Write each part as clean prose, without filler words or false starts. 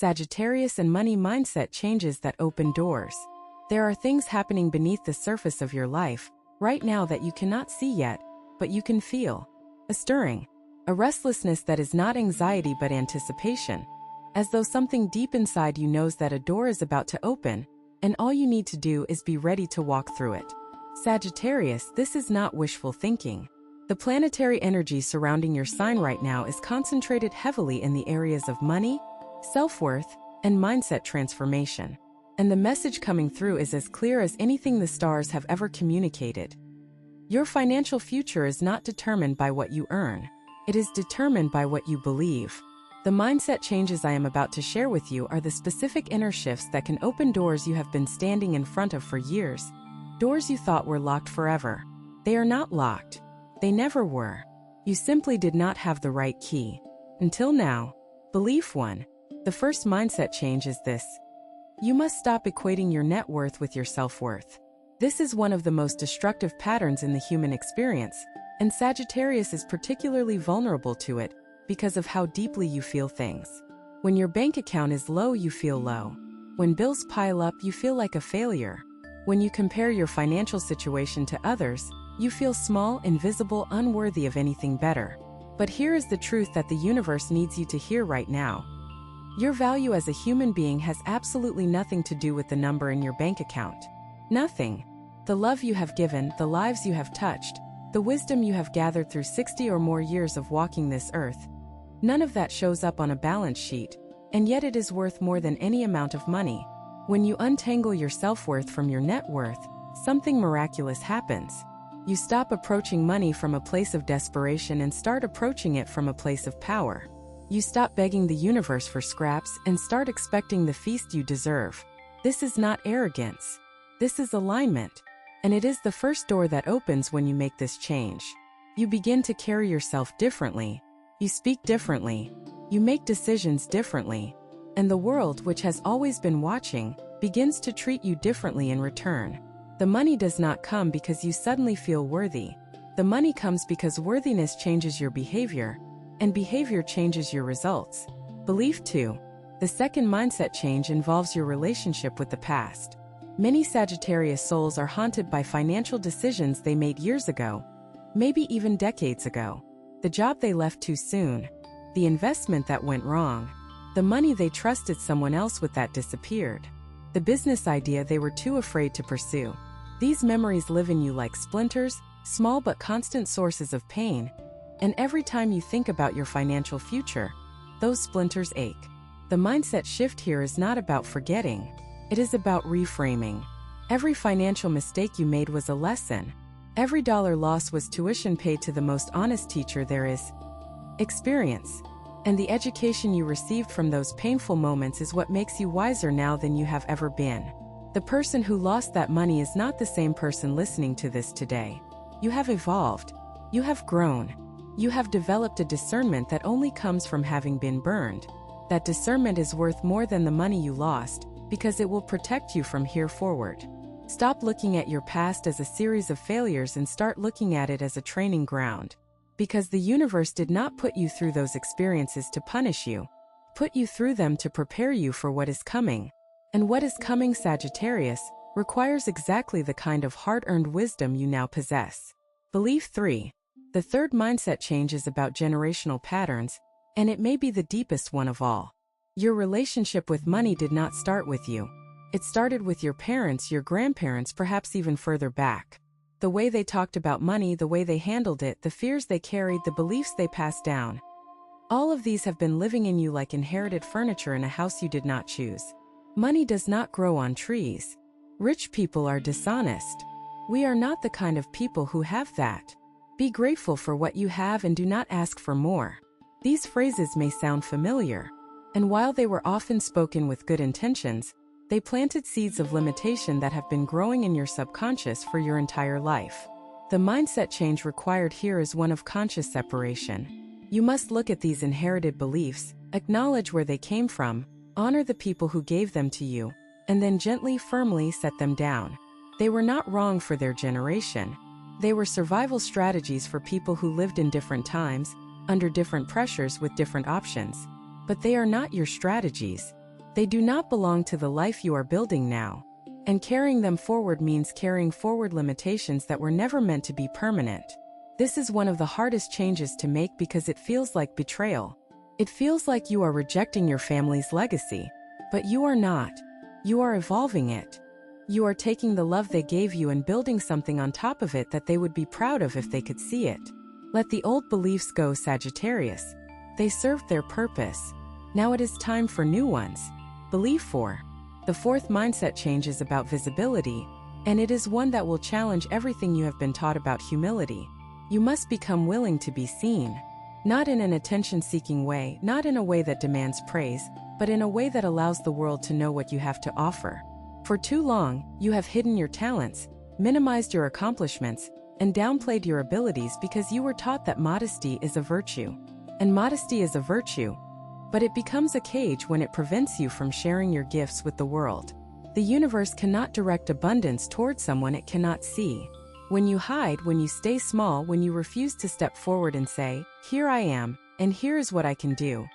Sagittarius and money mindset changes that open doors. There are things happening beneath the surface of your life right now that you cannot see yet, but you can feel. A stirring, a restlessness that is not anxiety but anticipation, as though something deep inside you knows that a door is about to open, and all you need to do is be ready to walk through it. Sagittarius, this is not wishful thinking. The planetary energy surrounding your sign right now is concentrated heavily in the areas of money, self-worth, and mindset transformation. And the message coming through is as clear as anything the stars have ever communicated. Your financial future is not determined by what you earn. It is determined by what you believe. The mindset changes I am about to share with you are the specific inner shifts that can open doors you have been standing in front of for years, doors you thought were locked forever. They are not locked. They never were. You simply did not have the right key. Until now. Belief 1. The first mindset change is this. You must stop equating your net worth with your self-worth. This is one of the most destructive patterns in the human experience, and Sagittarius is particularly vulnerable to it because of how deeply you feel things. When your bank account is low, you feel low. When bills pile up, you feel like a failure. When you compare your financial situation to others, you feel small, invisible, unworthy of anything better. But here is the truth that the universe needs you to hear right now. Your value as a human being has absolutely nothing to do with the number in your bank account. Nothing. The love you have given, the lives you have touched, the wisdom you have gathered through 60 or more years of walking this earth. None of that shows up on a balance sheet, and yet it is worth more than any amount of money. When you untangle your self-worth from your net worth, something miraculous happens. You stop approaching money from a place of desperation and start approaching it from a place of power. You stop begging the universe for scraps and start expecting the feast you deserve. This is not arrogance. This is alignment. And it is the first door that opens when you make this change. You begin to carry yourself differently. You speak differently. You make decisions differently. And the world, which has always been watching, begins to treat you differently in return. The money does not come because you suddenly feel worthy. The money comes because worthiness changes your behavior, and behavior changes your results. Belief 2. The second mindset change involves your relationship with the past. Many Sagittarius souls are haunted by financial decisions they made years ago, maybe even decades ago. The job they left too soon, the investment that went wrong, the money they trusted someone else with that disappeared, the business idea they were too afraid to pursue. These memories live in you like splinters, small but constant sources of pain. And every time you think about your financial future, those splinters ache. The mindset shift here is not about forgetting. It is about reframing. Every financial mistake you made was a lesson. Every dollar lost was tuition paid to the most honest teacher there is. Experience. And the education you received from those painful moments is what makes you wiser now than you have ever been. The person who lost that money is not the same person listening to this today. You have evolved. You have grown. You have developed a discernment that only comes from having been burned. That discernment is worth more than the money you lost, because it will protect you from here forward. Stop looking at your past as a series of failures and start looking at it as a training ground. Because the universe did not put you through those experiences to punish you. Put you through them to prepare you for what is coming. And what is coming, Sagittarius, requires exactly the kind of hard-earned wisdom you now possess. Belief 3. The third mindset change is about generational patterns, and it may be the deepest one of all. Your relationship with money did not start with you. It started with your parents, your grandparents, perhaps even further back. The way they talked about money, the way they handled it, the fears they carried, the beliefs they passed down. All of these have been living in you like inherited furniture in a house you did not choose. Money does not grow on trees. Rich people are dishonest. We are not the kind of people who have that. Be grateful for what you have and do not ask for more. These phrases may sound familiar, and while they were often spoken with good intentions, they planted seeds of limitation that have been growing in your subconscious for your entire life. The mindset change required here is one of conscious separation. You must look at these inherited beliefs, acknowledge where they came from, honor the people who gave them to you, and then gently, firmly set them down. They were not wrong for their generation. They were survival strategies for people who lived in different times, under different pressures with different options. But they are not your strategies. They do not belong to the life you are building now. And carrying them forward means carrying forward limitations that were never meant to be permanent. This is one of the hardest changes to make because it feels like betrayal. It feels like you are rejecting your family's legacy. But you are not. You are evolving it. You are taking the love they gave you and building something on top of it that they would be proud of if they could see it. Let the old beliefs go, Sagittarius. They served their purpose. Now it is time for new ones. Belief 4. The fourth mindset change is about visibility, and it is one that will challenge everything you have been taught about humility. You must become willing to be seen. Not in an attention-seeking way, not in a way that demands praise, but in a way that allows the world to know what you have to offer. For too long, you have hidden your talents, minimized your accomplishments, and downplayed your abilities because you were taught that modesty is a virtue. And modesty is a virtue, but it becomes a cage when it prevents you from sharing your gifts with the world. The universe cannot direct abundance toward someone it cannot see. When you hide, when you stay small, when you refuse to step forward and say, "Here I am, and here is what I can do,"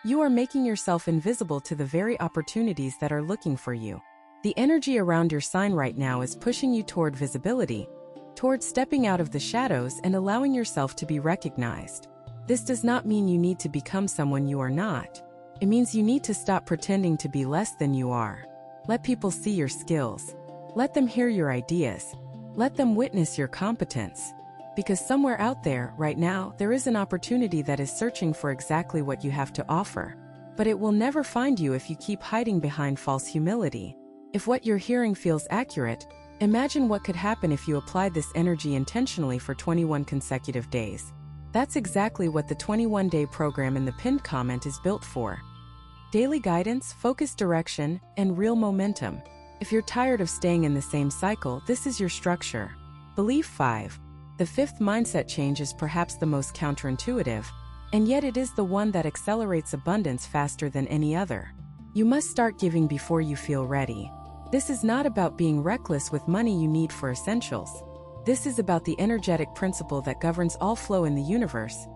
you are making yourself invisible to the very opportunities that are looking for you. The energy around your sign right now is pushing you toward visibility, toward stepping out of the shadows and allowing yourself to be recognized. This does not mean you need to become someone you are not. It means you need to stop pretending to be less than you are. Let people see your skills. Let them hear your ideas. Let them witness your competence. Because somewhere out there, right now, there is an opportunity that is searching for exactly what you have to offer. But it will never find you if you keep hiding behind false humility. If what you're hearing feels accurate, imagine what could happen if you applied this energy intentionally for 21 consecutive days. That's exactly what the 21-day program in the pinned comment is built for. Daily guidance, focused direction, and real momentum. If you're tired of staying in the same cycle, this is your structure. Belief 5. The fifth mindset change is perhaps the most counterintuitive, and yet it is the one that accelerates abundance faster than any other. You must start giving before you feel ready. This is not about being reckless with money you need for essentials. This is about the energetic principle that governs all flow in the universe.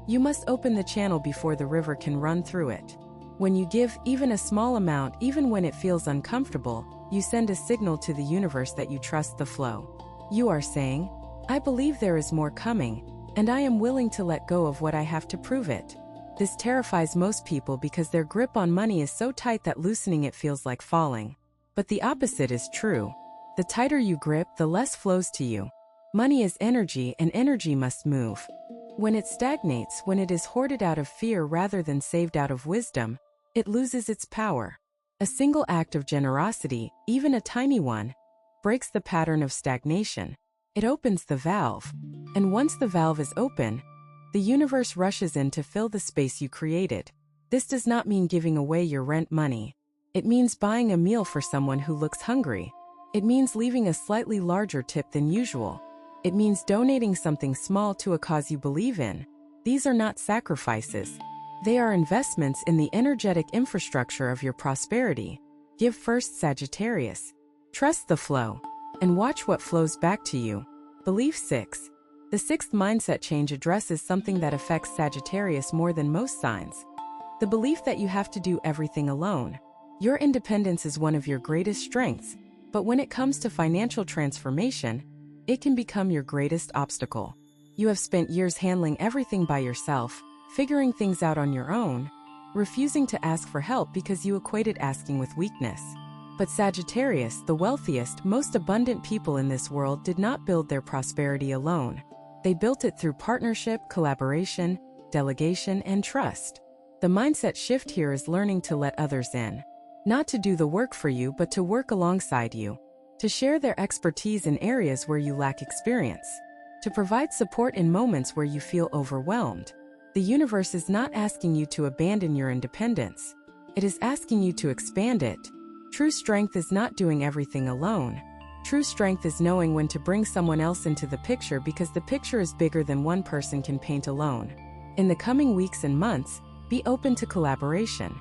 You must open the channel before the river can run through it. When you give even a small amount, even when it feels uncomfortable, you send a signal to the universe that you trust the flow. You are saying, "I believe there is more coming, and I am willing to let go of what I have to prove it." This terrifies most people because their grip on money is so tight that loosening it feels like falling. But the opposite is true. The tighter you grip, the less flows to you. Money is energy, and energy must move. When it stagnates, when it is hoarded out of fear rather than saved out of wisdom, it loses its power. A single act of generosity, even a tiny one, breaks the pattern of stagnation. It opens the valve. And once the valve is open, the universe rushes in to fill the space you created. This does not mean giving away your rent money. It means buying a meal for someone who looks hungry. It means leaving a slightly larger tip than usual. It means donating something small to a cause you believe in. These are not sacrifices. They are investments in the energetic infrastructure of your prosperity. Give first, Sagittarius. Trust the flow, and watch what flows back to you. Belief 6. The sixth mindset change addresses something that affects Sagittarius more than most signs. The belief that you have to do everything alone. Your independence is one of your greatest strengths, but when it comes to financial transformation, it can become your greatest obstacle. You have spent years handling everything by yourself, figuring things out on your own, refusing to ask for help because you equated asking with weakness. But Sagittarius, the wealthiest, most abundant people in this world, did not build their prosperity alone. They built it through partnership, collaboration, delegation, and trust. The mindset shift here is learning to let others in. Not to do the work for you, but to work alongside you. To share their expertise in areas where you lack experience. To provide support in moments where you feel overwhelmed. The universe is not asking you to abandon your independence. It is asking you to expand it. True strength is not doing everything alone. True strength is knowing when to bring someone else into the picture because the picture is bigger than one person can paint alone. In the coming weeks and months, be open to collaboration.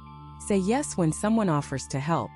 Say yes when someone offers to help.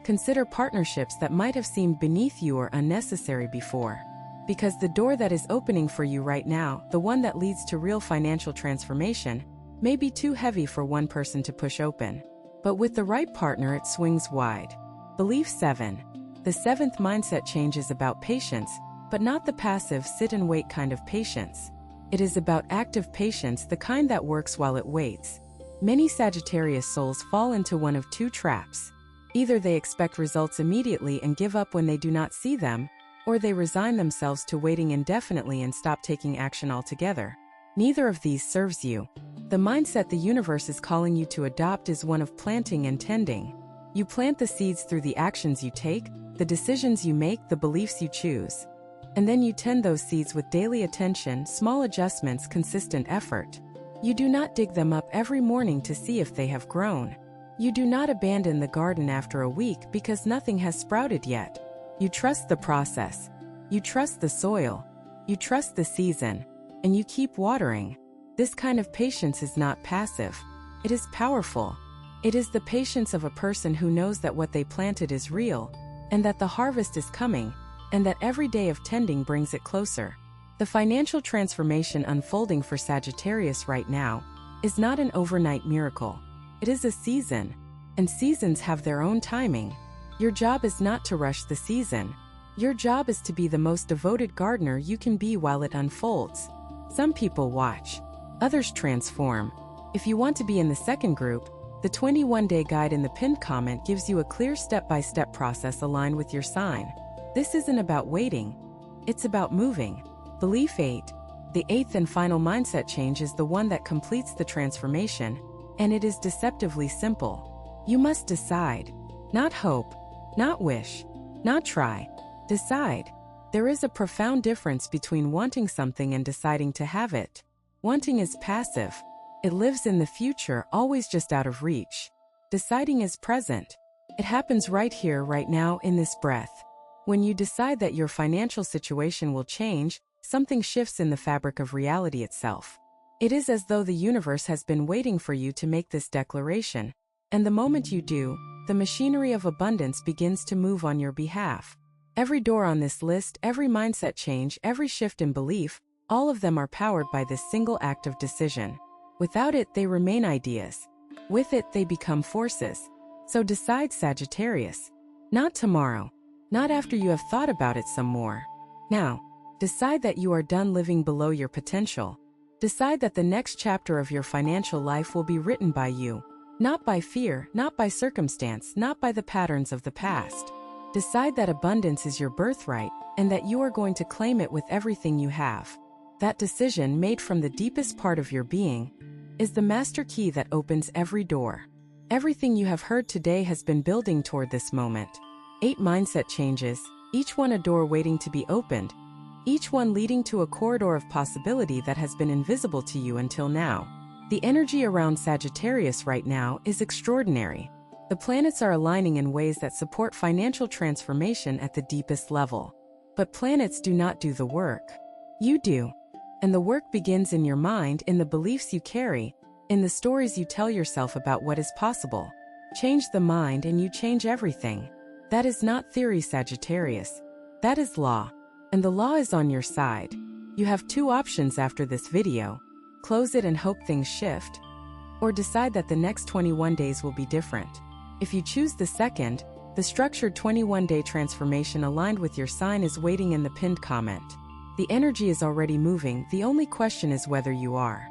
Consider partnerships that might have seemed beneath you or unnecessary before. Because the door that is opening for you right now, the one that leads to real financial transformation, may be too heavy for one person to push open. But with the right partner, it swings wide. Belief 7. The seventh mindset change is about patience, but not the passive sit-and-wait kind of patience. It is about active patience, the kind that works while it waits. Many Sagittarius souls fall into one of two traps. Either they expect results immediately and give up when they do not see them, or they resign themselves to waiting indefinitely and stop taking action altogether. Neither of these serves you. The mindset the universe is calling you to adopt is one of planting and tending. You plant the seeds through the actions you take, the decisions you make, the beliefs you choose. And then you tend those seeds with daily attention, small adjustments, consistent effort. You do not dig them up every morning to see if they have grown. You do not abandon the garden after a week because nothing has sprouted yet. You trust the process. You trust the soil. You trust the season. And you keep watering. This kind of patience is not passive. It is powerful. It is the patience of a person who knows that what they planted is real, and that the harvest is coming, and that every day of tending brings it closer. The financial transformation unfolding for Sagittarius right now is not an overnight miracle. It is a season, and seasons have their own timing. Your job is not to rush the season. Your job is to be the most devoted gardener you can be while it unfolds. Some people watch, others transform. If you want to be in the second group, the 21-day guide in the pinned comment gives you a clear step-by-step process aligned with your sign. This isn't about waiting, it's about moving. Belief 8. The eighth and final mindset change is the one that completes the transformation, and it is deceptively simple. You must decide. Not hope, not wish, not try. Decide. There is a profound difference between wanting something and deciding to have it. Wanting is passive. It lives in the future, always just out of reach. Deciding is present. It happens right here, right now, in this breath. When you decide that your financial situation will change, something shifts in the fabric of reality itself. It is as though the universe has been waiting for you to make this declaration, and the moment you do, the machinery of abundance begins to move on your behalf. Every door on this list, every mindset change, every shift in belief, all of them are powered by this single act of decision. Without it, they remain ideas. With it, they become forces. So decide, Sagittarius. Not tomorrow. Not after you have thought about it some more. Now, decide that you are done living below your potential. Decide that the next chapter of your financial life will be written by you. Not by fear, not by circumstance, not by the patterns of the past. Decide that abundance is your birthright, and that you are going to claim it with everything you have. That decision, made from the deepest part of your being, is the master key that opens every door. Everything you have heard today has been building toward this moment. 8 mindset changes, each one a door waiting to be opened, each one leading to a corridor of possibility that has been invisible to you until now. The energy around Sagittarius right now is extraordinary. The planets are aligning in ways that support financial transformation at the deepest level. But planets do not do the work. You do. And the work begins in your mind, in the beliefs you carry, in the stories you tell yourself about what is possible. Change the mind and you change everything. That is not theory, Sagittarius. That is law. And the law is on your side. You have 2 options after this video. Close it and hope things shift, or decide that the next 21 days will be different. If you choose the second, the structured 21-day transformation aligned with your sign is waiting in the pinned comment. The energy is already moving, the only question is whether you are.